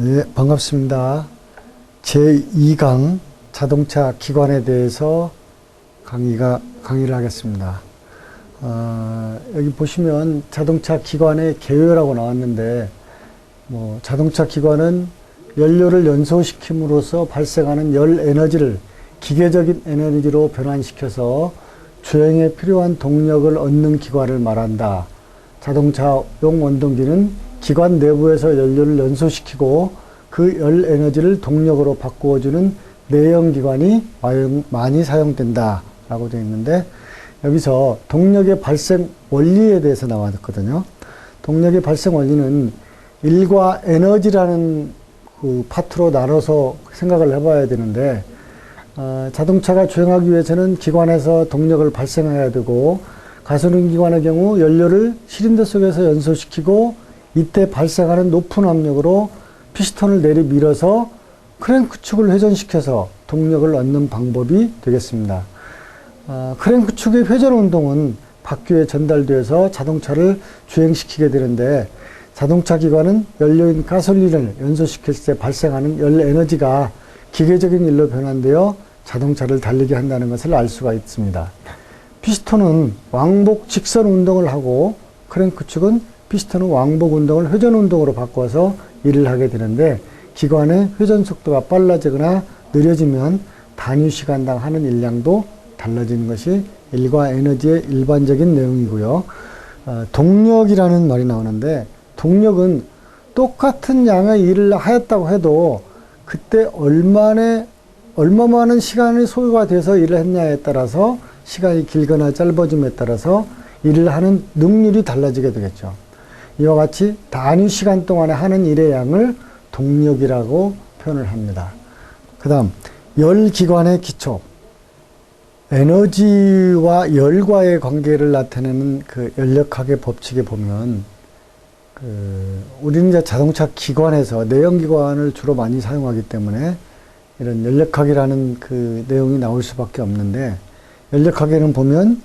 네, 반갑습니다. 제2강 자동차 기관에 대해서 강의를 하겠습니다. 여기 보시면 자동차 기관의 개요라고 나왔는데, 자동차 기관은 연료를 연소시킴으로써 발생하는 열 에너지를 기계적인 에너지로 변환시켜서 주행에 필요한 동력을 얻는 기관을 말한다. 자동차용 원동기는 기관 내부에서 연료를 연소시키고 그 열 에너지를 동력으로 바꾸어주는 내연기관이 많이 사용된다 라고 되어 있는데, 여기서 동력의 발생 원리에 대해서 나왔거든요. 동력의 발생 원리는 일과 에너지라는 그 파트로 나눠서 생각을 해봐야 되는데, 자동차가 주행하기 위해서는 기관에서 동력을 발생해야 되고, 가솔린 기관의 경우 연료를 시린더 속에서 연소시키고 이때 발생하는 높은 압력으로 피스톤을 내리밀어서 크랭크축을 회전시켜서 동력을 얻는 방법이 되겠습니다. 크랭크축의 회전 운동은 바퀴에 전달되어서 자동차를 주행시키게 되는데, 자동차 기관은 연료인 가솔린을 연소시킬 때 발생하는 열 에너지가 기계적인 일로 변환되어 자동차를 달리게 한다는 것을 알 수가 있습니다. 피스톤은 왕복 직선 운동을 하고, 크랭크축은 피스톤은 왕복 운동을 회전 운동으로 바꿔서 일을 하게 되는데, 기관의 회전 속도가 빨라지거나 느려지면 단위 시간당 하는 일량도 달라지는 것이 일과 에너지의 일반적인 내용이고요. 동력이라는 말이 나오는데, 동력은 똑같은 양의 일을 하였다고 해도 그때 얼마만한 시간이 소요가 돼서 일을 했냐에 따라서, 시간이 길거나 짧아짐에 따라서 일을 하는 능률이 달라지게 되겠죠. 이와 같이 단위 시간 동안에 하는 일의 양을 동력이라고 표현을 합니다. 그 다음, 열기관의 기초. 에너지와 열과의 관계를 나타내는 그 연력학의 법칙에 보면, 우리는 이제 자동차 기관에서 내연기관을 주로 많이 사용하기 때문에 이런 연력학이라는 그 내용이 나올 수밖에 없는데, 연력학에는 보면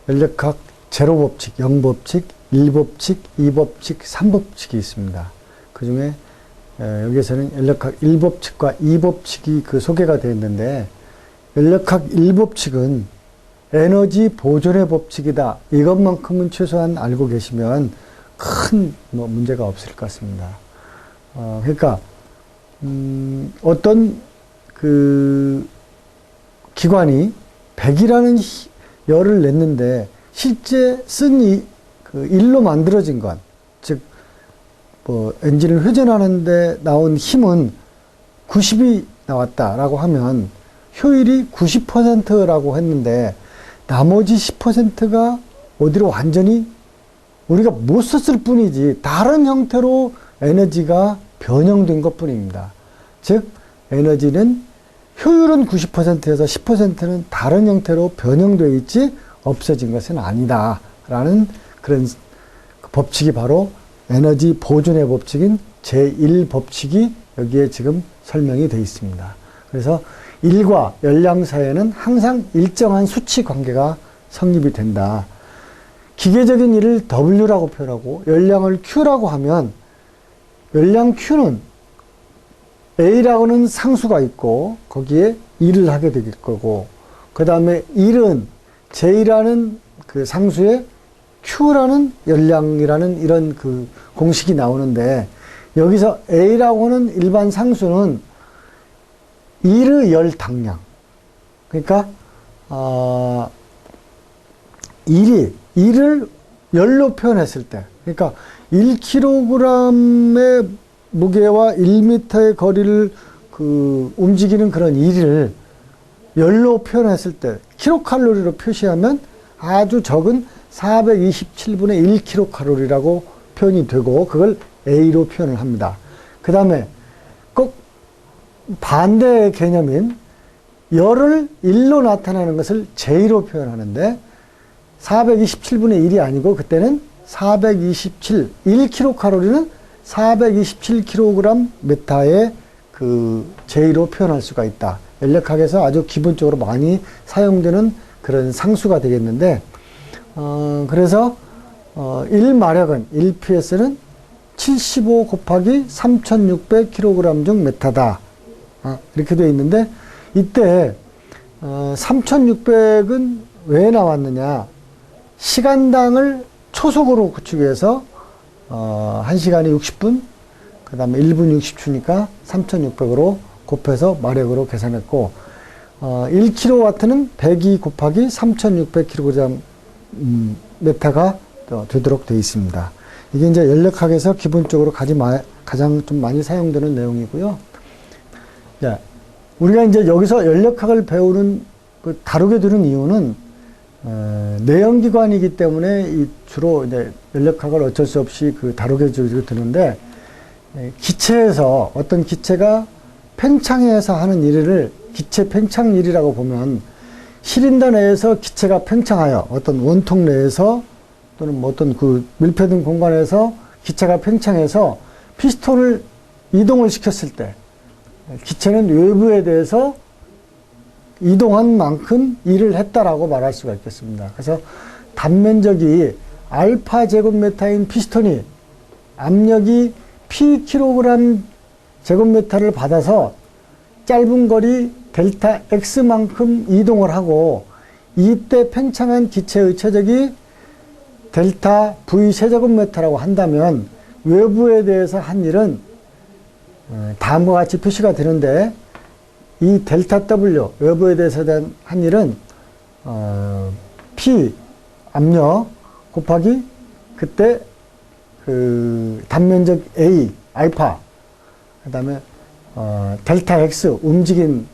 연력학 제로법칙, 0법칙, 1법칙, 2법칙, 3법칙이 있습니다. 그 중에 여기에서는 연력학 1법칙과 2법칙이 그 소개가 되어 있는데, 연력학 1법칙은 에너지 보존의 법칙이다. 이것만큼은 최소한 알고 계시면 큰 문제가 없을 것 같습니다. 그러니까 어떤 그 기관이 100이라는 열을 냈는데 실제 쓴 그 일로 만들어진 것, 즉 엔진을 회전하는데 나온 힘은 90이 나왔다라고 하면 효율이 90%라고 했는데, 나머지 10%가 어디로 완전히 우리가 못 썼을 뿐이지 다른 형태로 에너지가 변형된 것 뿐입니다. 즉, 에너지는 효율은 90%에서 10%는 다른 형태로 변형되어 있지 없어진 것은 아니다 라는 그런 법칙이 바로 에너지 보존의 법칙인 제1법칙이 여기에 지금 설명이 되어 있습니다. 그래서 일과 열량 사이에는 항상 일정한 수치 관계가 성립이 된다. 기계적인 일을 W라고 표현하고 열량을 Q라고 하면, 열량 Q는 A라고는 상수가 있고 거기에 일을 하게 될 거고, 그 다음에 일은 J라는 그 상수에 Q라는 열량이라는 이런 그 공식이 나오는데, 여기서 A라고는 일반 상수는 일의 열 당량. 그러니까, 일을 열로 표현했을 때, 그러니까 1kg의 무게와 1m의 거리를 움직이는 그런 일을 열로 표현했을 때, 킬로칼로리로 표시하면 아주 적은 427분의 1kcal라고 표현이 되고, 그걸 A로 표현을 합니다. 그 다음에 꼭 반대의 개념인 열을 1로 나타내는 것을 J로 표현하는데, 427분의 1이 아니고 그때는 1kcal는 427kg 메타의 그 J로 표현할 수가 있다. 연력학에서 아주 기본적으로 많이 사용되는 그런 상수가 되겠는데, 그래서 1마력은 1ps는 75 곱하기 3600kg 중 메타다. 이렇게 되어 있는데, 이때 3600은 왜 나왔느냐? 시간당을 초속으로 구축 위해서 1시간에 60분, 그 다음에 1분 60초니까 3600으로 곱해서 마력으로 계산했고, 1kW는 102 곱하기 3600kg 메타가 되도록 되어 있습니다. 이게 이제 연력학에서 기본적으로 가장 좀 많이 사용되는 내용이고요. 자, 우리가 이제 여기서 연력학을 배우는, 다루게 되는 이유는, 내연기관이기 때문에 주로 이제 연력학을 어쩔 수 없이 다루게 되는데, 기체에서 어떤 기체가 팽창해서 하는 일을 기체 팽창일이라고 보면, 시린더 내에서 기체가 팽창하여 어떤 원통 내에서 또는 뭐 어떤 밀폐된 공간에서 기체가 팽창해서 피스톤을 이동을 시켰을 때 기체는 외부에 대해서 이동한 만큼 일을 했다라고 말할 수가 있겠습니다. 그래서 단면적이 알파 제곱미터인 피스톤이 압력이 P 킬로그램 제곱미터를 받아서 짧은 거리 델타 X만큼 이동을 하고, 이때 팽창한 기체의 최적이 델타 V 세제곱미터라고 한다면 외부에 대해서 한 일은 다음과 같이 표시가 되는데, 이 델타 W 외부에 대해서 한 일은 P 압력 곱하기 그때 단면적 A 알파, 그 다음에 델타 X 움직인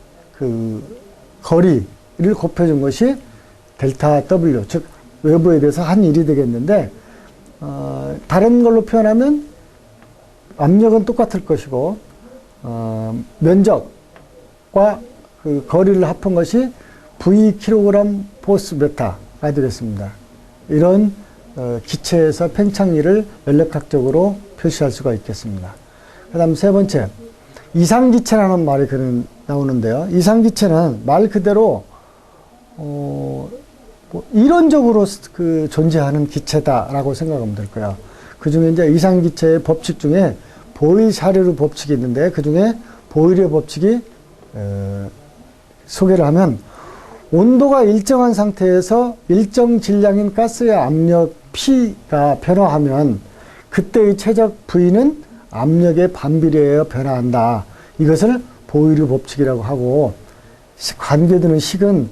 거리를 곱해준 것이 델타 W, 즉 외부에 대해서 한 일이 되겠는데, 다른 걸로 표현하면 압력은 똑같을 것이고, 면적과 거리를 합한 것이 V 킬로그램 포스 메타가 되겠습니다. 이런 기체에서 팽창일을 연력학적으로 표시할 수가 있겠습니다. 그 다음 세 번째, 이상기체라는 말이 나오는데요. 이상기체는 말 그대로 이론적으로 존재하는 기체다라고 생각하면 될 거예요. 그 중에 이제 이상기체의 법칙 중에 보일-샤르르 법칙이 있는데, 그 중에 보일의 법칙이 소개를 하면, 온도가 일정한 상태에서 일정 질량인 가스의 압력 P가 변화하면 그때의 최적 V는 압력에 반비례하여 변화한다. 이것을 보일의 법칙이라고 하고, 관계되는 식은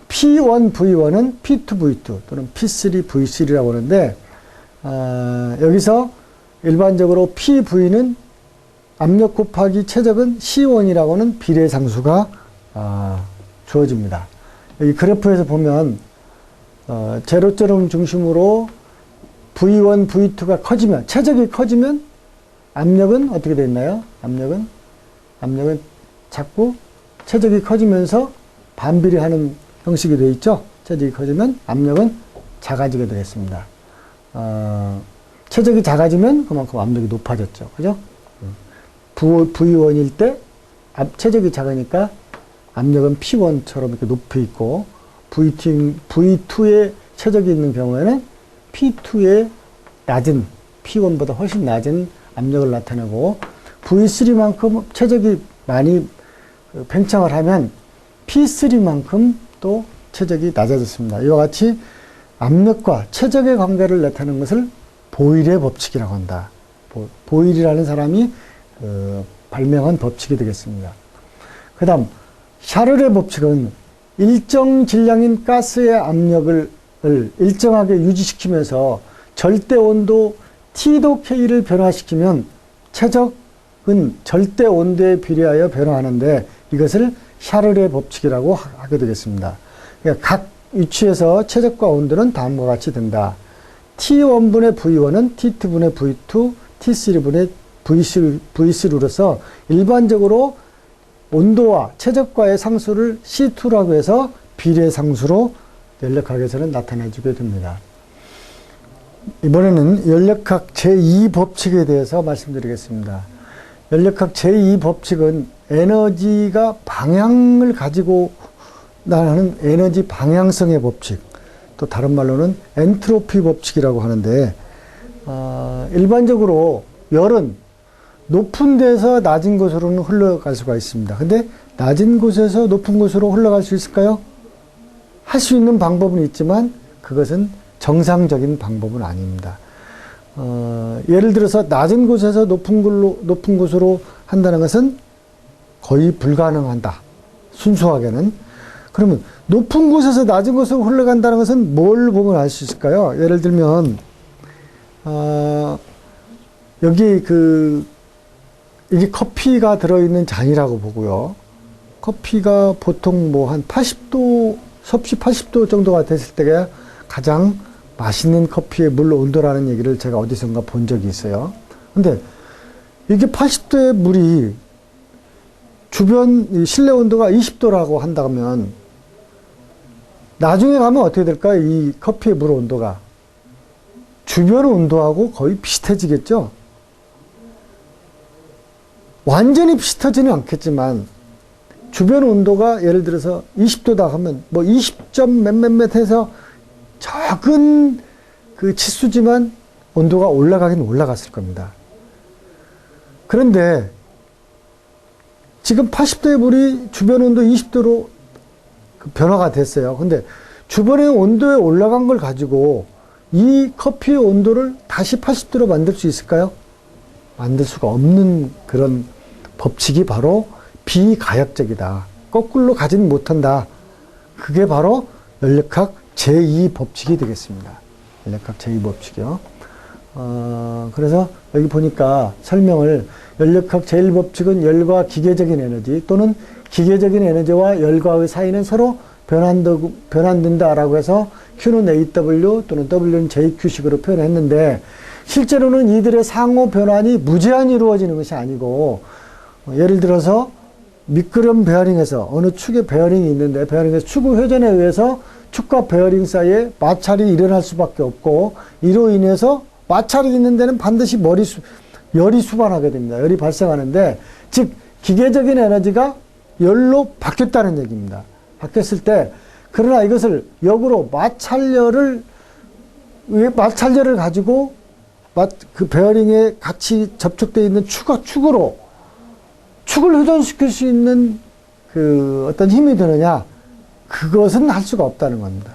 P1V1은 P2V2 또는 P3V3라고 하는데, 여기서 일반적으로 PV는 압력 곱하기 최적은 C1이라고 하는 비례상수가 주어집니다. 여기 그래프에서 보면 제로점 중심으로 V1, V2가 커지면, 최적이 커지면 압력은 어떻게 되어 있나요? 압력은 자꾸 최적이 커지면서 반비례하는 형식이 되어 있죠. 최적이 커지면 압력은 작아지게 되겠습니다. 최적이 작아지면 그만큼 압력이 높아졌죠. 그죠? V1일 때 최적이 작으니까 압력은 P1처럼 이렇게 높이 있고, V2에 최적이 있는 경우에는 P2의 낮은, P1보다 훨씬 낮은 압력을 나타내고, V3만큼 최적이 많이 팽창을 하면 P3만큼 또 최적이 낮아졌습니다. 이와 같이 압력과 최적의 관계를 나타내는 것을 보일의 법칙이라고 한다. 보일이라는 사람이 발명한 법칙이 되겠습니다. 그 다음 샤르르의 법칙은 일정 질량인 가스의 압력을 일정하게 유지시키면서 절대 온도 T도 K를 변화시키면 최적은 절대 온도에 비례하여 변화하는데, 이것을 샤르르의 법칙이라고 하게 되겠습니다. 그러니까 각 위치에서 최적과 온도는 다음과 같이 된다. T1분의 V1은 T2분의 V2, T3분의 V3로서 일반적으로 온도와 최적과의 상수를 C2라고 해서 비례상수로 연력학에서는 나타내주게 됩니다. 이번에는 연력학 제2법칙에 대해서 말씀드리겠습니다. 연력학 제2법칙은 에너지가 방향을 가지고 나가는 에너지 방향성의 법칙, 또 다른 말로는 엔트로피 법칙이라고 하는데, 일반적으로 열은 높은 데서 낮은 곳으로는 흘러갈 수가 있습니다. 근데 낮은 곳에서 높은 곳으로 흘러갈 수 있을까요? 할 수 있는 방법은 있지만 그것은 정상적인 방법은 아닙니다. 예를 들어서 낮은 곳에서 높은 곳으로 한다는 것은 거의 불가능하다. 순수하게는. 그러면 높은 곳에서 낮은 곳으로 흘러간다는 것은 뭘 보면 알 수 있을까요? 예를 들면 여기 이게 커피가 들어있는 잔이라고 보고요. 커피가 보통 뭐 한 80도, 섭씨 80도 정도가 됐을 때가 가장 맛있는 커피의 물 온도라는 얘기를 제가 어디선가 본 적이 있어요. 근데 이게 80도의 물이 주변 실내 온도가 20도라고 한다면 나중에 가면 어떻게 될까요? 이 커피의 물 온도가 주변 온도하고 거의 비슷해지겠죠? 완전히 비슷하지는 않겠지만 주변 온도가 예를 들어서 20도다 하면 뭐 20점 몇몇몇 해서 작은 그 치수지만 온도가 올라가긴 올라갔을 겁니다. 그런데 지금 80도의 물이 주변 온도 20도로 변화가 됐어요. 근데 주변의 온도에 올라간 걸 가지고 이 커피의 온도를 다시 80도로 만들 수 있을까요? 만들 수가 없는 그런 법칙이 바로 비가역적이다. 거꾸로 가지는 못한다. 그게 바로 연력학 제2법칙이 되겠습니다. 연력학 제2법칙이요. 그래서 여기 보니까 설명을 연력학 제1법칙은 열과 기계적인 에너지 또는 기계적인 에너지와 열과의 사이는 서로 변환된다라고 해서 Q는 AW 또는 W는 JQ식으로 표현했는데 실제로는 이들의 상호 변환이 무제한이 이루어지는 것이 아니고 예를 들어서 미끄럼 베어링에서 어느 축에 베어링이 있는데 베어링에서 축의 회전에 의해서 축과 베어링 사이에 마찰이 일어날 수밖에 없고 이로 인해서 마찰이 있는 데는 반드시 열이 수반하게 됩니다. 열이 발생하는데 즉 기계적인 에너지가 열로 바뀌었다는 얘기입니다. 바뀌었을 때 그러나 이것을 역으로 마찰열을 가지고 그 베어링에 같이 접촉되어 있는 축을 회전시킬 수 있는 그 어떤 힘이 드느냐? 그것은 할 수가 없다는 겁니다.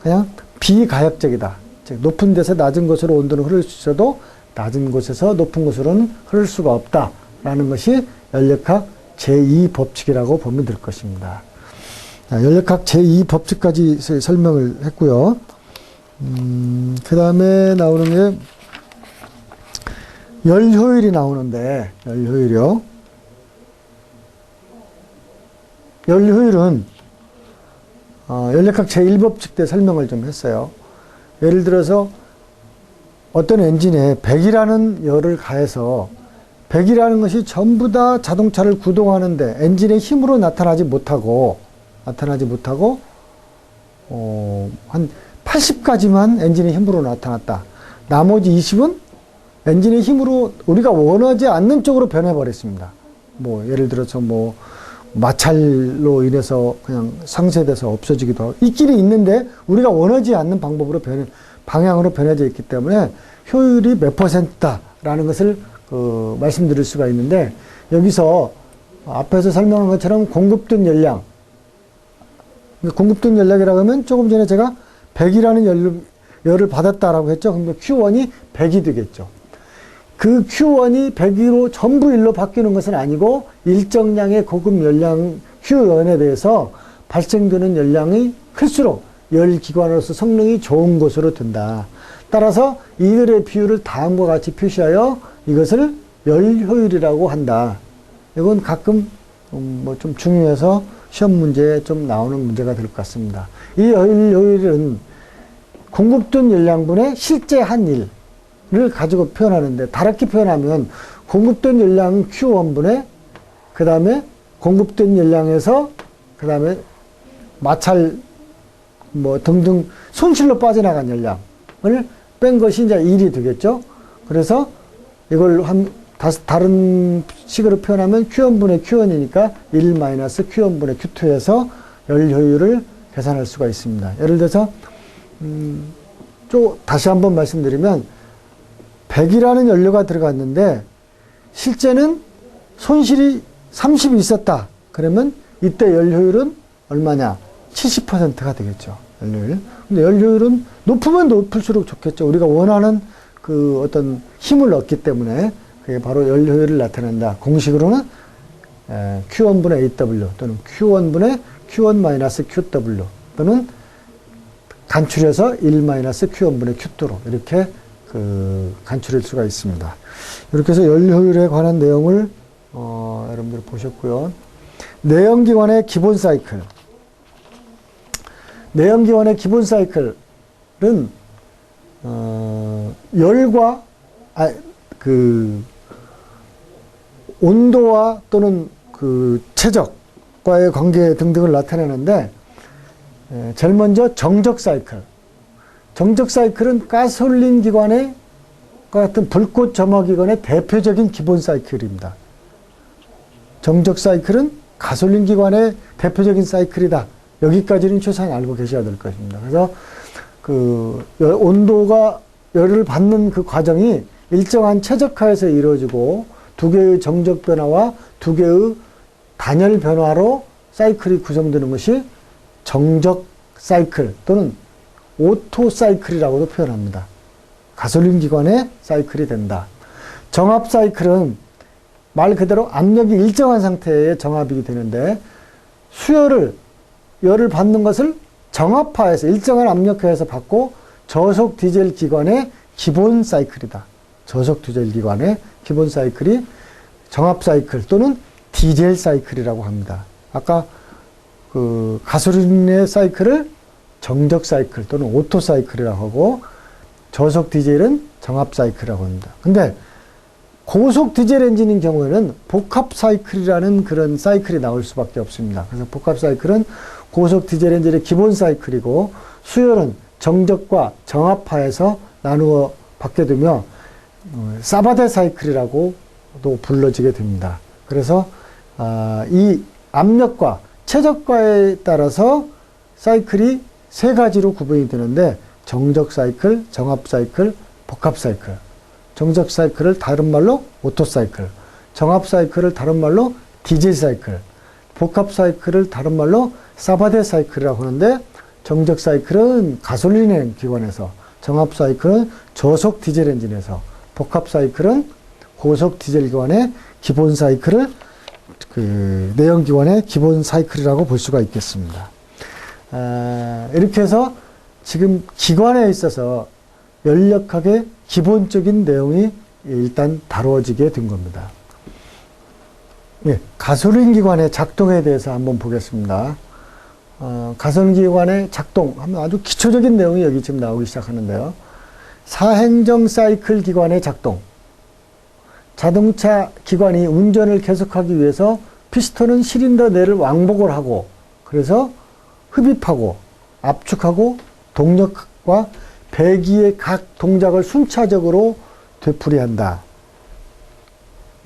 그냥 비가역적이다. 즉 높은 데서 낮은 곳으로 온도는 흐를 수 있어도 낮은 곳에서 높은 곳으로는 흐를 수가 없다라는 것이 연력학 제2법칙이라고 보면 될 것입니다. 연력학 제2법칙까지 설명을 했고요. 그 다음에 나오는 게 열효율이 나오는데 열효율이요. 열효율은 연력학 제1법칙 때 설명을 좀 했어요. 예를 들어서 어떤 엔진에 100이라는 열을 가해서 100이라는 것이 전부 다 자동차를 구동하는데 엔진의 힘으로 나타나지 못하고 한 80까지만 엔진의 힘으로 나타났다. 나머지 20은 엔진의 힘으로 우리가 원하지 않는 쪽으로 변해버렸습니다. 뭐 예를 들어서 뭐 마찰로 인해서 그냥 상쇄돼서 없어지기도 하고 있기는 있는데 우리가 원하지 않는 방향으로 변해져 있기 때문에 효율이 몇 %다라는 것을 말씀드릴 수가 있는데 여기서 앞에서 설명한 것처럼 공급된 열량 공급된 연락이라고 하면 조금 전에 제가 100이라는 열을 받았다라고 했죠. 그럼 Q1이 100이 되겠죠. 그 Q1이 100으로 전부 1로 바뀌는 것은 아니고 일정량의 고급 열량 Q1에 대해서 발생되는 열량이 클수록 열기관으로서 성능이 좋은 것으로 된다. 따라서 이들의 비율을 다음과 같이 표시하여 이것을 열효율이라고 한다. 이건 가끔 뭐 좀 중요해서 시험 문제에 좀 나오는 문제가 될 것 같습니다. 이 열효율은 공급된 열량분의 실제 한 일을 가지고 표현하는데 다르게 표현하면 공급된 열량은 Q1분의 그 다음에 공급된 열량에서 그 다음에 마찰 뭐 등등 손실로 빠져나간 열량을 뺀 것이 이제 1이 되겠죠. 그래서 이걸 다른 식으로 표현하면 Q1분의 Q1이니까 1-Q1분의 Q2에서 열효율을 계산할 수가 있습니다. 예를 들어서 다시 한번 말씀드리면 100이라는 연료가 들어갔는데 실제는 손실이 30이 있었다. 그러면 이때 연료율은 얼마냐? 70%가 되겠죠. 연료율. 근데 연료율은 높으면 높을수록 좋겠죠. 우리가 원하는 그 어떤 힘을 얻기 때문에 그게 바로 연료율을 나타낸다. 공식으로는 Q1분의 AW 또는 Q1분의 Q1-QW 또는 간추려서 1-Q1분의 Q2로 이렇게 그 간추릴 수가 있습니다. 이렇게 해서 연료율에 관한 내용을 여러분들 보셨고요. 내연기관의 기본 사이클. 내연기관의 기본 사이클은 열과 온도와 또는 그 최적과의 관계 등등을 나타내는데 제일 먼저 정적 사이클. 정적 사이클은 가솔린 기관의 같은 불꽃 점화 기관의 대표적인 기본 사이클입니다. 정적 사이클은 가솔린 기관의 대표적인 사이클이다. 여기까지는 최소한 알고 계셔야 될 것입니다. 그래서 그 온도가 열을 받는 그 과정이 일정한 최적화에서 이루어지고 두 개의 정적 변화와 두 개의 단열 변화로 사이클이 구성되는 것이 정적 사이클 또는 오토 사이클이라고도 표현합니다. 가솔린 기관의 사이클이 된다. 정압 사이클은 말 그대로 압력이 일정한 상태의 정압이 되는데 열을 받는 것을 정압하에서 일정한 압력하에서 받고 저속 디젤 기관의 기본 사이클이다. 저속 디젤 기관의 기본 사이클이 정압 사이클 또는 디젤 사이클이라고 합니다. 아까 그 가솔린의 사이클을 정적 사이클 또는 오토 사이클이라고 하고 저속 디젤은 정압 사이클이라고 합니다. 근데 고속 디젤 엔진인 경우에는 복합 사이클이라는 그런 사이클이 나올 수밖에 없습니다. 그래서 복합 사이클은 고속 디젤 엔진의 기본 사이클이고 수열은 정적과 정압하에서 나누어 받게 되며 사바데 사이클이라고도 불러지게 됩니다. 그래서 이 압력과 최적과에 따라서 사이클이 세 가지로 구분이 되는데 정적 사이클, 정압 사이클, 복합 사이클. 정적 사이클을 다른 말로 오토 사이클, 정압 사이클을 다른 말로 디젤 사이클, 복합 사이클을 다른 말로 사바데 사이클이라고 하는데 정적 사이클은 가솔린 기관에서, 정압 사이클은 저속 디젤 엔진에서, 복합 사이클은 고속 디젤 기관의 기본 사이클을 그 내연 기관의 기본 사이클이라고 볼 수가 있겠습니다. 이렇게 해서 지금 기관에 있어서 연력학의 기본적인 내용이 일단 다루어지게 된 겁니다. 예, 가솔린 기관의 작동에 대해서 한번 보겠습니다. 가솔린 기관의 작동 하면 아주 기초적인 내용이 여기 지금 나오기 시작하는데요. 사행정 사이클 기관의 작동. 자동차 기관이 운전을 계속하기 위해서 피스톤은 실린더 내를 왕복을 하고 그래서 흡입하고 압축하고 동력과 배기의 각 동작을 순차적으로 되풀이한다.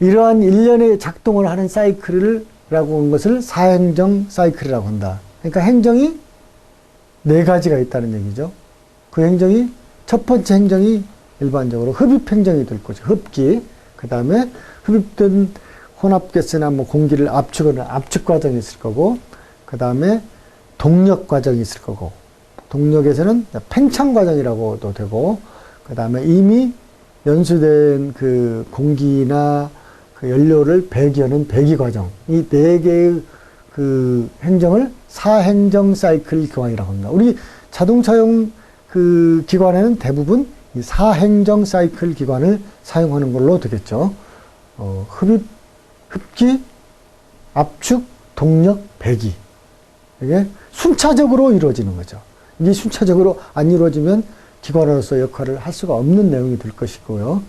이러한 일련의 작동을 하는 사이클이라고 하는 것을 사행정 사이클이라고 한다. 그러니까 행정이 네 가지가 있다는 얘기죠. 그 행정이 첫 번째 행정이 일반적으로 흡입 행정이 될 거죠. 흡기. 그 다음에 흡입된 혼합가스나 뭐 공기를 압축하는 압축 과정이 있을 거고, 그 다음에 동력 과정이 있을 거고, 동력에서는 팽창 과정이라고도 되고, 그 다음에 이미 연수된 그 공기나 그 연료를 배기하는 배기 과정, 이 네 개의 그 행정을 사행정 사이클 기관이라고 합니다. 우리 자동차용 그 기관에는 대부분 이 사행정 사이클 기관을 사용하는 걸로 되겠죠. 흡기, 압축, 동력, 배기. 이게 순차적으로 이루어지는 거죠. 이게 순차적으로 안 이루어지면 기관으로서 역할을 할 수가 없는 내용이 될 것이고요.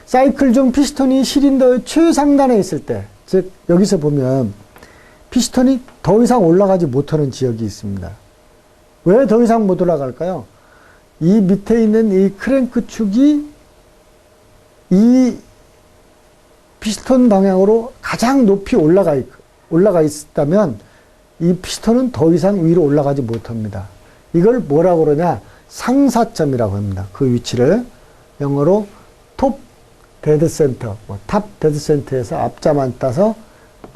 사이클 중 피스톤이 실린더의 최상단에 있을 때, 즉 여기서 보면 피스톤이 더 이상 올라가지 못하는 지역이 있습니다. 왜 더 이상 못 올라갈까요? 이 밑에 있는 이 크랭크 축이 이 피스톤 방향으로 가장 높이 올라가 있다면 이 피스톤은 더 이상 위로 올라가지 못합니다. 이걸 뭐라고 그러냐? 상사점이라고 합니다. 그 위치를 영어로 톱 데드 센터, 탑 데드 센터에서 앞자만 따서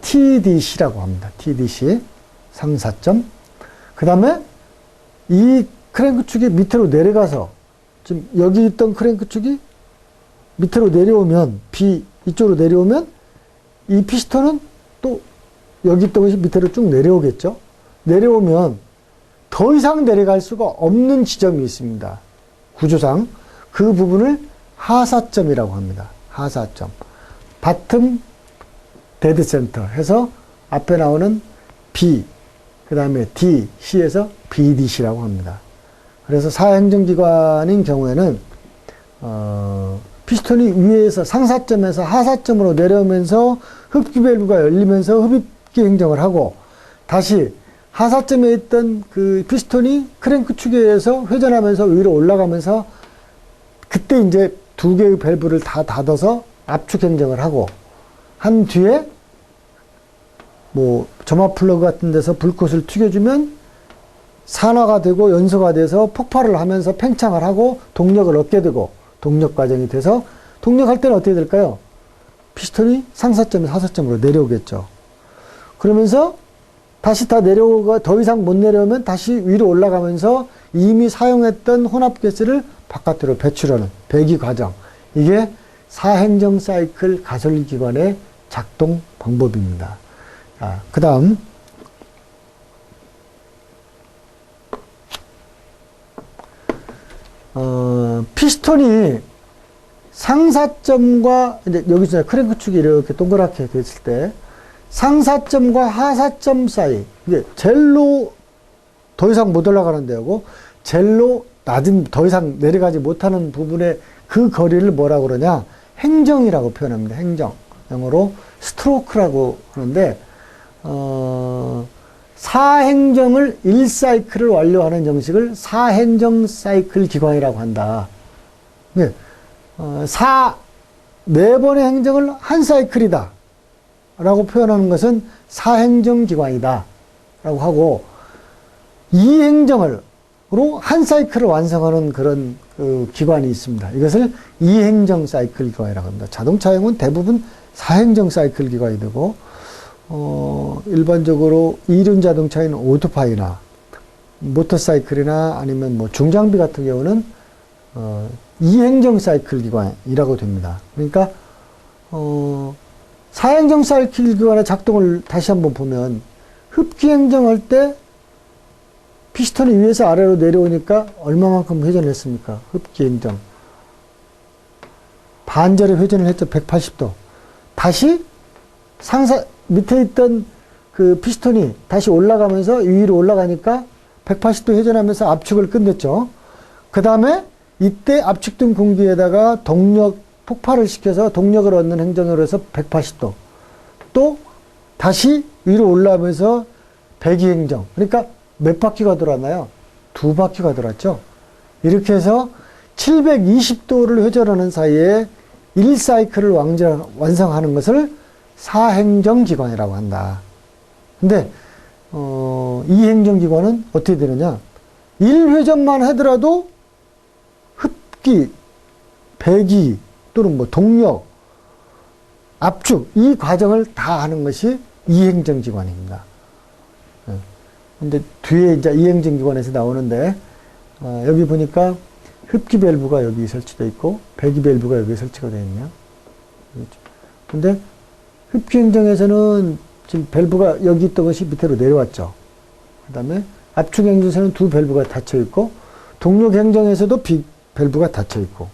TDC라고 합니다. TDC 상사점. 그 다음에 이 크랭크 축이 밑으로 내려가서 지금 여기 있던 크랭크 축이 밑으로 내려오면 B 이쪽으로 내려오면 이 피스톤은 또 여기 있던 것이 밑으로 쭉 내려오겠죠. 내려오면 더 이상 내려갈 수가 없는 지점이 있습니다. 구조상 그 부분을 하사점이라고 합니다. 하사점. 바텀 데드 센터 해서 앞에 나오는 B, 그 다음에 D, C에서 BDC라고 합니다. 그래서 사행정기관인 경우에는 피스톤이 위에서 상사점에서 하사점으로 내려오면서 흡기 밸브가 열리면서 흡입기 행정을 하고 다시 하사점에 있던 그 피스톤이 크랭크 축에 의해서 회전하면서 위로 올라가면서 그때 이제 두 개의 밸브를 다 닫아서 압축 행정을 하고 한 뒤에 뭐 점화 플러그 같은 데서 불꽃을 튀겨주면 산화가 되고 연소가 돼서 폭발을 하면서 팽창을 하고 동력을 얻게 되고 동력 과정이 돼서 동력할 때는 어떻게 될까요? 피스톤이 상사점에서 하사점으로 내려오겠죠. 그러면서 다시 다 내려오가 더 이상 못 내려오면 다시 위로 올라가면서 이미 사용했던 혼합가스를 바깥으로 배출하는 배기 과정. 이게 사행정 사이클 가솔린 기관의 작동 방법입니다. 그 다음 피스톤이 상사점과 이제 여기서 크랭크 축이 이렇게 동그랗게 됐을 때 상사점과 하사점 사이 이게 젤로 더 이상 못 올라가는 데하고 젤로 낮은 더 이상 내려가지 못하는 부분의 그 거리를 뭐라고 그러냐 행정이라고 표현합니다. 행정 영어로 스트로크라고 하는데 사행정을 1사이클을 완료하는 정식을 사행정 사이클 기관이라고 한다. 네. 4번의 행정을 한 사이클이다. 라고 표현하는 것은 사행정 기관이다. 라고 하고, 2행정으로 한 사이클을 완성하는 그런 기관이 있습니다. 이것을 2행정 사이클 기관이라고 합니다. 자동차용은 대부분 4행정 사이클 기관이 되고, 일반적으로 이륜 자동차인 오토파이나 모터사이클이나 아니면 뭐 중장비 같은 경우는 2행정 사이클 기관이라고 됩니다. 그러니까 4행정 사이클 기관의 작동을 다시 한번 보면 흡기 행정할 때 피스톤이 위에서 아래로 내려오니까 얼마만큼 회전을 했습니까? 흡기 행정 반절의 회전을 했죠. 180도. 다시 밑에 있던 그 피스톤이 다시 올라가면서 위로 올라가니까 180도 회전하면서 압축을 끝냈죠. 그 다음에 이때 압축된 공기에다가 동력 폭발을 시켜서 동력을 얻는 행정으로 해서 180도. 또 다시 위로 올라오면서 배기 행정. 그러니까 몇 바퀴가 돌았나요? 2바퀴가 돌았죠. 이렇게 해서 720도를 회전하는 사이에 1사이클을 완성하는 것을 사행정기관이라고 한다. 근데 2행정기관은 어떻게 되느냐? 1회전만 하더라도 흡기, 배기 또는 뭐 동력, 압축 이 과정을 다 하는 것이 2행정기관입니다. 근데 뒤에 이제 2행정기관에서 나오는데 여기 보니까 흡기 밸브가 여기 설치되어 있고 배기 밸브가 여기 설치가 되어 있네요. 근데 흡기 행정에서는 지금 밸브가 여기 있던 것이 밑으로 내려왔죠. 그 다음에 압축 행정에서는 두 밸브가 닫혀 있고, 동력 행정에서도 밸브가 닫혀 있고,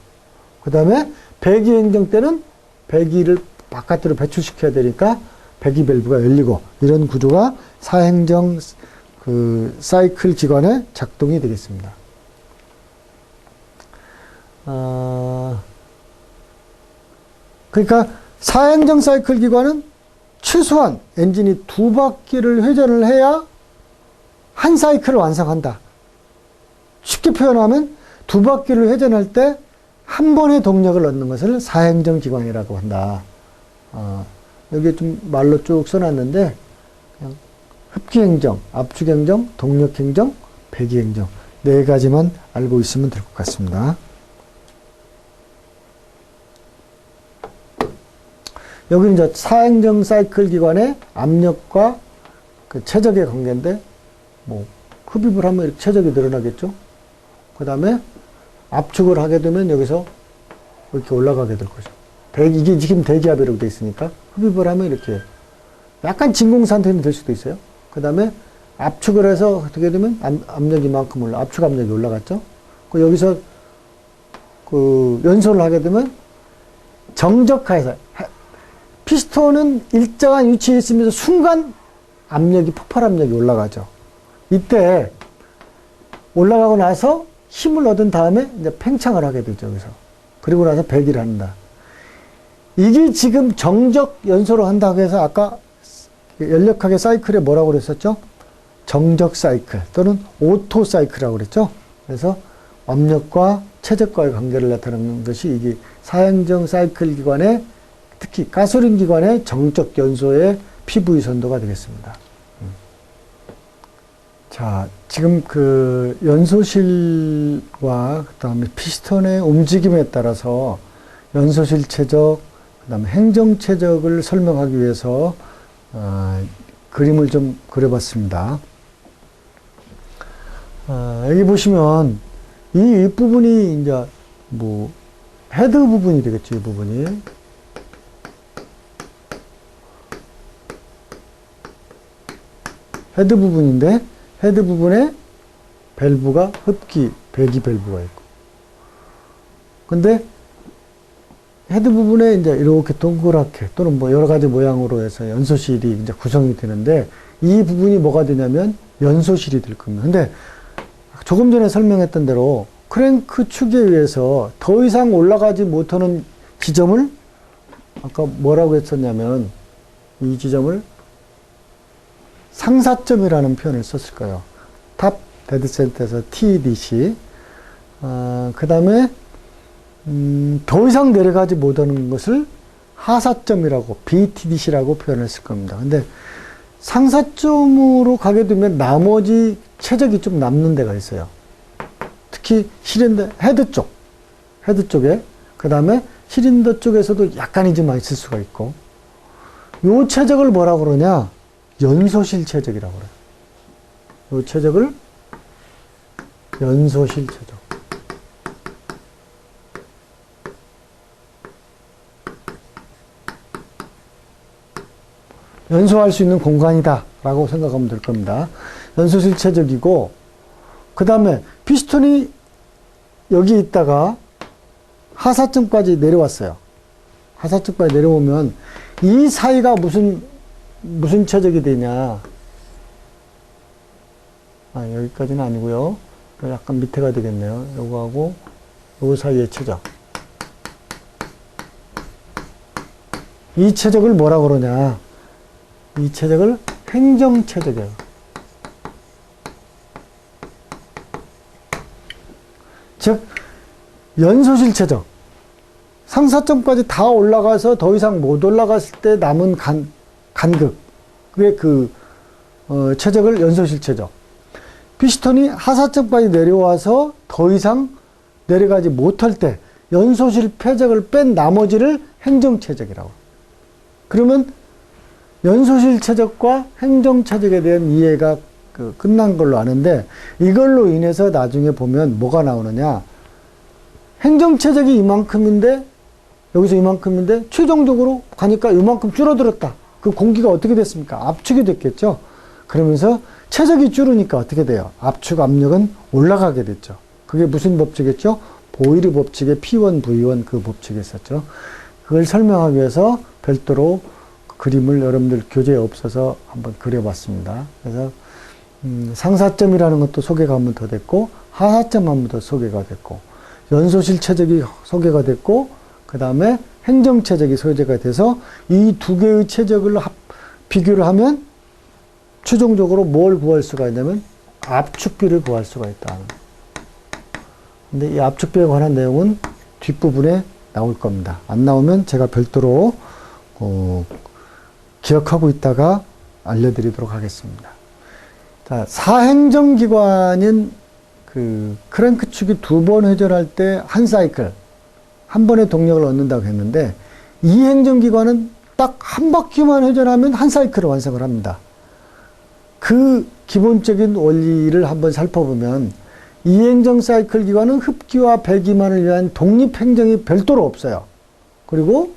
그 다음에 배기 행정 때는 배기를 바깥으로 배출시켜야 되니까 배기 밸브가 열리고, 이런 구조가 사행정 사이클 기관의 작동이 되겠습니다. 그러니까 사행정 사이클 기관은 최소한 엔진이 2바퀴를 회전을 해야 한 사이클을 완성한다. 쉽게 표현하면 2바퀴를 회전할 때 한 번의 동력을 얻는 것을 사행정 기관이라고 한다. 여기 좀 말로 쭉 써놨는데 그냥 흡기 행정, 압축 행정, 동력 행정, 배기 행정 4가지만 알고 있으면 될 것 같습니다. 여기는 이제 사행정 사이클 기관의 압력과 그 최적의 관계인데, 뭐, 흡입을 하면 이렇게 최적이 늘어나겠죠? 그 다음에 압축을 하게 되면 여기서 이렇게 올라가게 될 거죠. 이게 지금 대기압이라고 되어 있으니까 흡입을 하면 이렇게 약간 진공상태는 될 수도 있어요. 그 다음에 압축을 해서 어떻게 되면 압력이 이만큼 압축 압력이 올라갔죠. 그 여기서 그 연소를 하게 되면 정적하에서 피스톤은 일정한 위치에 있으면서 순간 압력이 폭발 압력이 올라가죠. 이때 올라가고 나서 힘을 얻은 다음에 이제 팽창을 하게 되죠. 여기서. 그리고 나서 배기를 한다. 이게 지금 정적 연소를 한다고 해서 아까 연력학의 사이클에 뭐라고 그랬었죠? 정적 사이클 또는 오토 사이클이라고 그랬죠? 그래서 압력과 최적과의 관계를 나타내는 것이 이게 사행정 사이클 기관의 특히 가솔린 기관의 정적 연소의 PV 선도가 되겠습니다. 자, 지금 그 연소실과 그 다음에 피스톤의 움직임에 따라서 연소실 최적, 그 다음에 행정 최적을 설명하기 위해서 그림을 좀 그려봤습니다. 여기 보시면 이 부분이 이제 뭐 헤드 부분이 되겠죠. 이 부분이 헤드 부분인데 헤드 부분에 밸브가 흡기 배기 밸브가 있고, 근데 헤드 부분에 이제 이렇게 동그랗게 또는 뭐 여러 가지 모양으로 해서 연소실이 이제 구성이 되는데 이 부분이 뭐가 되냐면 연소실이 될 겁니다. 근데 조금 전에 설명했던 대로 크랭크 축에 의해서 더 이상 올라가지 못하는 지점을 아까 뭐라고 했었냐면 이 지점을 상사점이라는 표현을 썼을 거예요. 탑 데드센터에서 TDC. 그 다음에 더 이상 내려가지 못하는 것을 하사점이라고 BTDC라고 표현했을 겁니다. 근데 상사점으로 가게 되면 나머지 최적이 좀 남는 데가 있어요. 특히 실린더 헤드 쪽에, 그 다음에 실린더 쪽에서도 약간이 좀 있을 수가 있고, 요 최적을 뭐라고 그러냐? 연소실 최적이라고 그래요. 요 최적을 연소실 최적. 연소할 수 있는 공간이다 라고 생각하면 될 겁니다. 연소실 최적이고, 그 다음에 피스톤이 여기 있다가 하사점까지 내려왔어요. 하사점까지 내려오면 이 사이가 무슨 최적이 되냐. 여기까지는 아니고요. 약간 밑에가 되겠네요. 요거하고 요 사이의 최적. 이 최적을 뭐라 그러냐. 이 최적을 행정 최적이에요. 즉 연소실 최적. 상사점까지 다 올라가서 더 이상 못 올라갔을 때 남은 간극. 그게 최적을 연소실 최적. 피스톤이 하사점까지 내려와서 더 이상 내려가지 못할 때 연소실 폐적을 뺀 나머지를 행정 최적이라고. 그러면 연소실 최적과 행정 최적에 대한 이해가 끝난 걸로 아는데, 이걸로 인해서 나중에 보면 뭐가 나오느냐. 행정 최적이 이만큼인데, 여기서 이만큼인데, 최종적으로 가니까 이만큼 줄어들었다. 그 공기가 어떻게 됐습니까? 압축이 됐겠죠? 그러면서 최적이 줄으니까 어떻게 돼요? 압축 압력은 올라가게 됐죠. 그게 무슨 법칙이었죠? 보이르 법칙의 P1, V1 그 법칙이 있었죠. 그걸 설명하기 위해서 별도로 그림을 여러분들 교재에 없어서 한번 그려봤습니다. 그래서 상사점이라는 것도 소개가 한 번 더 됐고, 하사점 한 번 더 소개가 됐고, 연소실 최적이 소개가 됐고, 그 다음에 행정 최적이 소개가 돼서 이 두 개의 최적을 비교를 하면 최종적으로 뭘 구할 수가 있냐면 압축비를 구할 수가 있다. 근데 이 압축비에 관한 내용은 뒷부분에 나올 겁니다. 안 나오면 제가 별도로 기억하고 있다가 알려드리도록 하겠습니다. 자, 사행정기관인 그 크랭크 축이 두 번 회전할 때 한 사이클, 한 번의 동력을 얻는다고 했는데, 이 행정기관은 딱 한 바퀴만 회전하면 한 사이클을 완성을 합니다. 그 기본적인 원리를 한번 살펴보면 이행정 사이클 기관은 흡기와 배기만을 위한 독립행정이 별도로 없어요. 그리고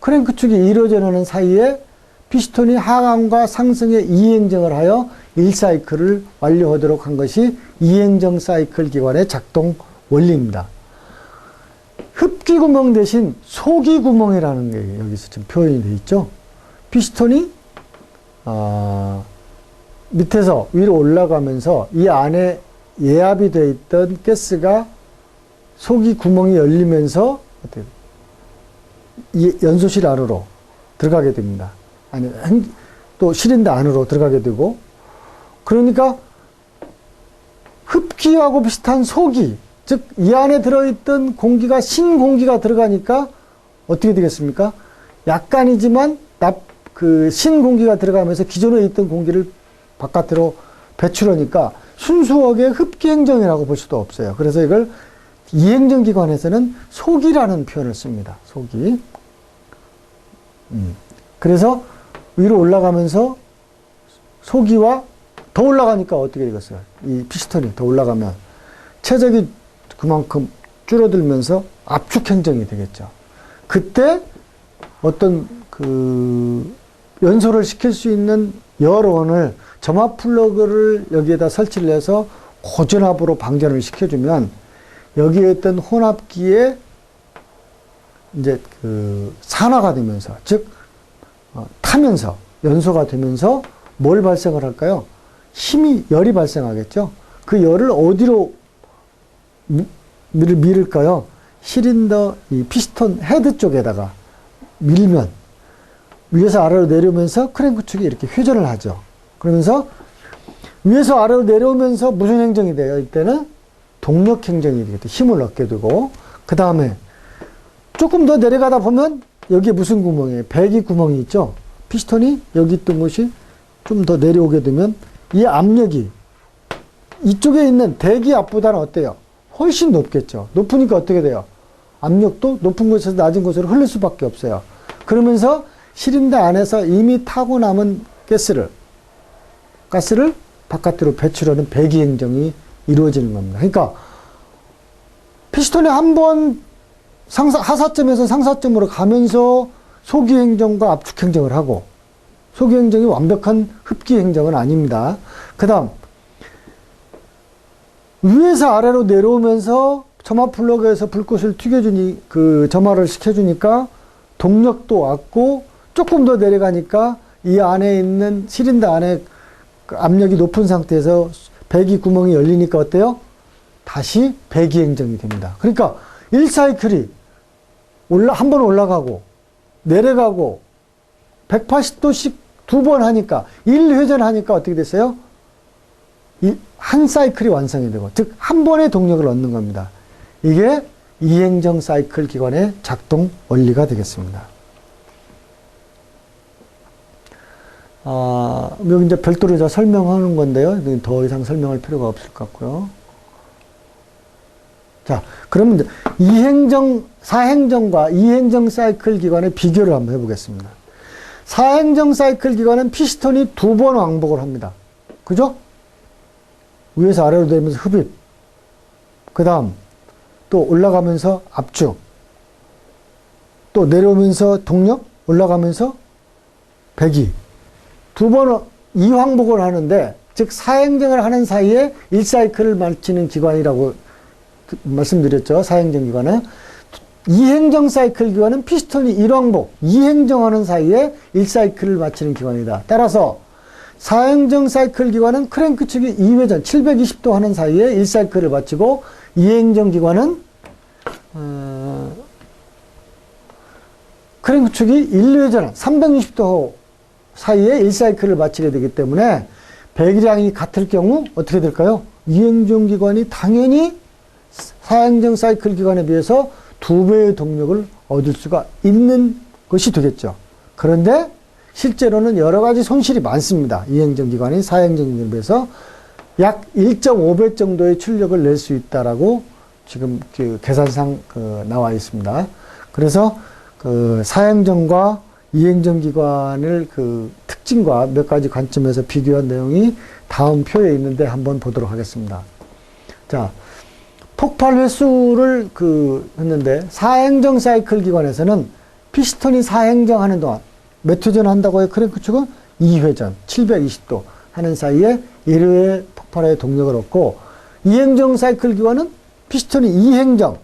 크랭크 축이 이루어지는 사이에 피스톤이 하강과 상승의 이행정을 하여 1사이클을 완료하도록 한 것이 이행정 사이클 기관의 작동 원리입니다. 흡기 구멍 대신 소기 구멍이라는 게 여기서 지금 표현이 되어 있죠. 피스톤이 밑에서 위로 올라가면서 이 안에 예압이 되어 있던 가스가 속이 구멍이 열리면서 이 연소실 안으로 들어가게 됩니다. 아니, 또 실린더 안으로 들어가게 되고, 그러니까 흡기하고 비슷한 소기, 즉 이 안에 들어있던 공기가 신공기가 들어가니까 어떻게 되겠습니까? 약간이지만 신공기가 들어가면서 기존에 있던 공기를 바깥으로 배출하니까 순수하게 흡기 행정이라고 볼 수도 없어요. 그래서 이걸 이행정 기관에서는 소기라는 표현을 씁니다. 소기. 그래서 위로 올라가면서 소기와 더 올라가니까 어떻게 되겠어요? 이 피스톤이 더 올라가면 최적이 그만큼 줄어들면서 압축 행정이 되겠죠. 그때 어떤 연소를 시킬 수 있는 열원을 점압 플러그를 여기에다 설치를 해서 고전압으로 방전을 시켜주면 여기에 있던 혼합기에 이제 산화가 되면서, 즉 타면서 연소가 되면서 뭘 발생을 할까요? 열이 발생하겠죠. 그 열을 어디로 밀을까요? 실린더 이 피스톤 헤드 쪽에다가 밀면 위에서 아래로 내려오면서 크랭크 축이 이렇게 회전을 하죠. 그러면서 위에서 아래로 내려오면서 무슨 행정이 돼요? 이때는 동력 행정이 되겠죠. 힘을 얻게 되고, 그 다음에 조금 더 내려가다 보면 여기에 무슨 구멍이에요? 배기 구멍이 있죠. 피스톤이 여기 있던 곳이 좀 더 내려오게 되면 이 압력이 이쪽에 있는 대기압보다는 어때요? 훨씬 높겠죠. 높으니까 어떻게 돼요? 압력도 높은 곳에서 낮은 곳으로 흐를 수밖에 없어요. 그러면서 실린더 안에서 이미 타고 남은 가스를 바깥으로 배출하는 배기 행정이 이루어지는 겁니다. 그러니까 피스톤이 한번 하사점에서 상사점으로 가면서 소기 행정과 압축 행정을 하고, 소기 행정이 완벽한 흡기 행정은 아닙니다. 그 다음 위에서 아래로 내려오면서 점화 플러그에서 불꽃을 튀겨주니 점화를 시켜주니까 동력도 왔고, 조금 더 내려가니까 이 안에 있는 실린더 안에 압력이 높은 상태에서 배기 구멍이 열리니까 어때요? 다시 배기 행정이 됩니다. 그러니까 1사이클이 한 번 올라가고 내려가고 180도씩 두 번 하니까 1회전 하니까 어떻게 됐어요? 한 사이클이 완성이 되고, 즉 한 번의 동력을 얻는 겁니다. 이게 이행정 사이클 기관의 작동 원리가 되겠습니다. 여기 이제 별도로 설명하는 건데요. 더 이상 설명할 필요가 없을 것 같고요. 자, 그러면 이제 사행정과 이행정 사이클 기관의 비교를 한번 해보겠습니다. 사행정 사이클 기관은 피스톤이 두 번 왕복을 합니다. 그죠? 위에서 아래로 내리면서 흡입, 그 다음 또 올라가면서 압축, 또 내려오면서 동력, 올라가면서 배기, 두 번 이왕복을 하는데, 즉 사행정을 하는 사이에 1사이클을 마치는 기관이라고 말씀드렸죠. 사행정 기관은. 이행정 사이클 기관은 피스톤이 1왕복, 2행정하는 사이에 1사이클을 마치는 기관이다. 따라서 사행정 사이클 기관은 크랭크 축이 2회전 720도 하는 사이에 1사이클을 마치고, 이행정 기관은 크랭크 축이 1회전 360도 사이에 1사이클을 마치게 되기 때문에 배기량이 같을 경우 어떻게 될까요? 이행정 기관이 당연히 사행정 사이클 기관에 비해서 2배의 동력을 얻을 수가 있는 것이 되겠죠. 그런데 실제로는 여러 가지 손실이 많습니다. 이행정 기관이 사행정 기관에 비해서 약 1.5배 정도의 출력을 낼 수 있다라고 지금 계산상 나와 있습니다. 그래서 사행정과 이행정기관을 그 특징과 몇 가지 관점에서 비교한 내용이 다음 표에 있는데 한번 보도록 하겠습니다. 자, 폭발 횟수를 했는데 사행정 사이클 기관에서는 피스톤이 사행정하는 동안 몇 회전 한다고요? 크랭크 축은 2회전, 720도 하는 사이에 1회 폭발의 동력을 얻고, 이행정 사이클 기관은 피스톤이 이행정.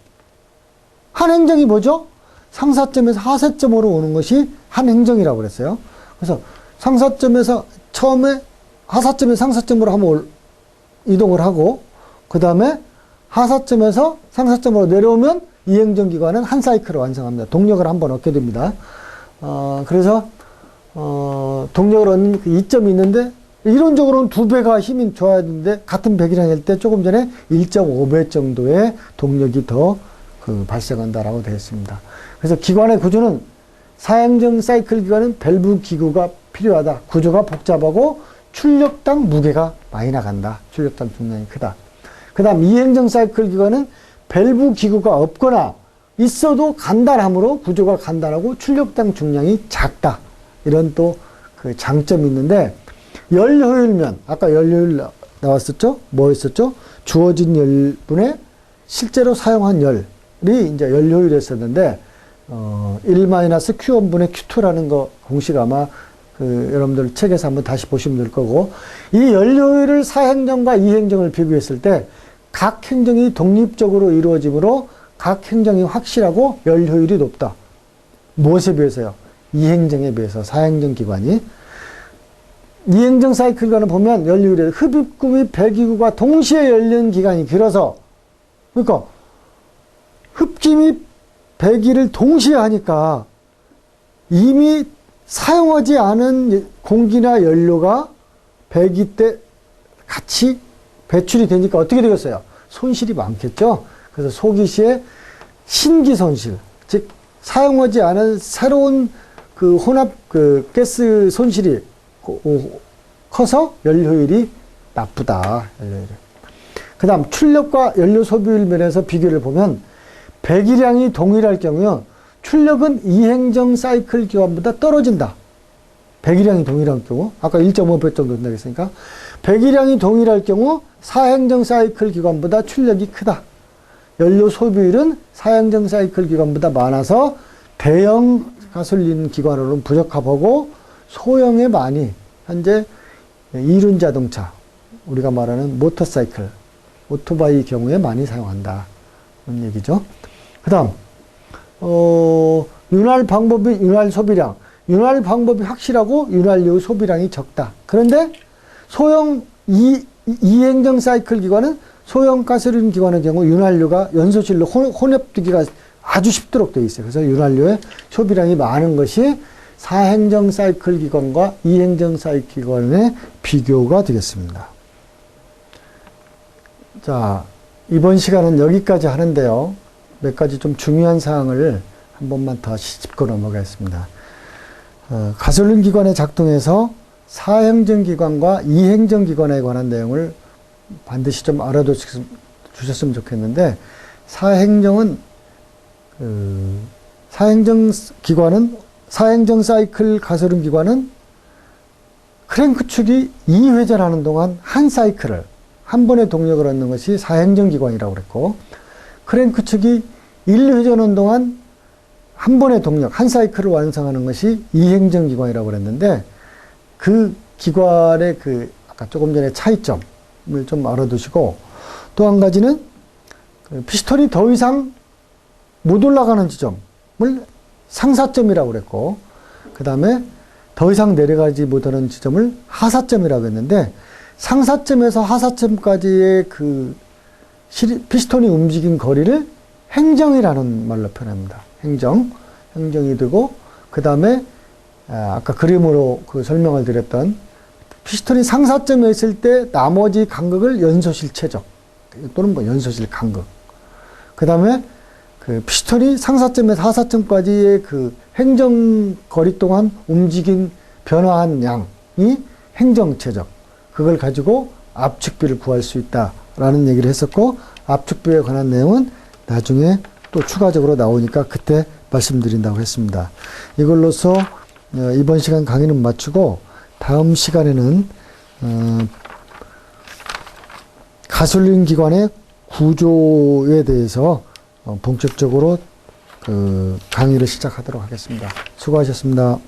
한 행정이 뭐죠? 상사점에서 하사점으로 오는 것이 한 행정이라고 그랬어요. 그래서 상사점에서 처음에 하사점에서 상사점으로 한번 이동을 하고, 그 다음에 하사점에서 상사점으로 내려오면 이행정 기관은 한 사이클을 완성합니다. 동력을 한번 얻게 됩니다. 그래서 동력을 얻는 그 이점이 있는데, 이론적으로는 2배가 힘이 좋아야 되는데, 같은 배기량 할 때 조금 전에 1.5배 정도의 동력이 더 발생한다라고 되어 있습니다. 그래서 기관의 구조는, 사행정 사이클 기관은 밸브 기구가 필요하다. 구조가 복잡하고 출력당 무게가 많이 나간다. 출력당 중량이 크다. 그 다음 이행정 사이클 기관은 밸브 기구가 없거나 있어도 간단하므로 구조가 간단하고 출력당 중량이 작다. 이런 또 그 장점이 있는데, 열 효율면, 아까 열 효율 나왔었죠? 뭐 있었죠? 주어진 열분에 실제로 사용한 열이 이제 열 효율이었었는데, 1-Q1분의 Q2라는 거 공식 아마 여러분들 책에서 한번 다시 보시면 될 거고, 이 열 효율을 사행정과 이행정을 비교했을 때 각 행정이 독립적으로 이루어지므로 각 행정이 확실하고 열 효율이 높다. 무엇에 비해서요? 이행정에 비해서 사행정 기관이. 이행정 사이클관을 보면 열 효율에 흡입구 및 배기구가 동시에 열리는 기간이 길어서, 그러니까 흡기 및 배기를 동시에 하니까 이미 사용하지 않은 공기나 연료가 배기 때 같이 배출이 되니까 어떻게 되겠어요? 손실이 많겠죠? 그래서 소기 시에 신기 손실, 즉, 사용하지 않은 새로운 혼합 가스 손실이 커서 연료율이 나쁘다. 그 다음, 출력과 연료 소비율 면에서 비교를 보면, 배기량이 동일할 경우요, 출력은 이행정 사이클 기관보다 떨어진다. 배기량이 동일할 경우, 아까 1.5배 정도 된다고 했으니까, 배기량이 동일할 경우 사행정 사이클 기관보다 출력이 크다. 연료 소비율은 사행정 사이클 기관보다 많아서 대형 가솔린 기관으로는 부적합하고 소형에 많이, 현재 이륜 자동차, 우리가 말하는 모터사이클, 오토바이 경우에 많이 사용한다. 그런 얘기죠. 그 다음, 윤활 방법이 윤활 소비량. 윤활 방법이 확실하고 윤활유 소비량이 적다. 그런데 소형 이행정 사이클 기관은 소형 가솔린 기관의 경우 윤활유가 연소실로 혼합되기가 아주 쉽도록 되어 있어요. 그래서 윤활유의 소비량이 많은 것이 사행정 사이클 기관과 이행정 사이클 기관의 비교가 되겠습니다. 자, 이번 시간은 여기까지 하는데요. 몇 가지 좀 중요한 사항을 한 번만 더 짚고 넘어가겠습니다. 가솔린 기관의 작동에서 사행정 기관과 이행정 기관에 관한 내용을 반드시 좀 알아두셨으면 좋겠는데, 사행정 사이클 가솔린 기관은 크랭크 축이 2회전하는 동안 한 사이클을, 한 번의 동력을 얻는 것이 사행정 기관이라고 그랬고, 크랭크 축이 1회전하는 동안 한 번의 동력, 한 사이클을 완성하는 것이 이행정 기관이라고 그랬는데, 그 기관의 아까 조금 전에 차이점을 좀 알아두시고, 또 한 가지는 피스톤이 더 이상 못 올라가는 지점을 상사점이라고 그랬고, 그 다음에 더 이상 내려가지 못하는 지점을 하사점이라고 했는데, 상사점에서 하사점까지의 피스톤이 움직인 거리를 행정이라는 말로 표현합니다. 행정이 되고, 그 다음에 아까 그림으로 설명을 드렸던 피스톤이 상사점에 있을 때 나머지 간극을 연소실 최적 또는 연소실 간극. 그 다음에 피스톤이 상사점에서 하사점까지의 행정 거리 동안 움직인 변화한 양이 행정 최적. 그걸 가지고 압축비를 구할 수 있다라는 얘기를 했었고, 압축비에 관한 내용은 나중에 또 추가적으로 나오니까 그때 말씀드린다고 했습니다. 이걸로서 이번 시간 강의는 마치고 다음 시간에는 가솔린 기관의 구조에 대해서 본격적으로 강의를 시작하도록 하겠습니다. 수고하셨습니다.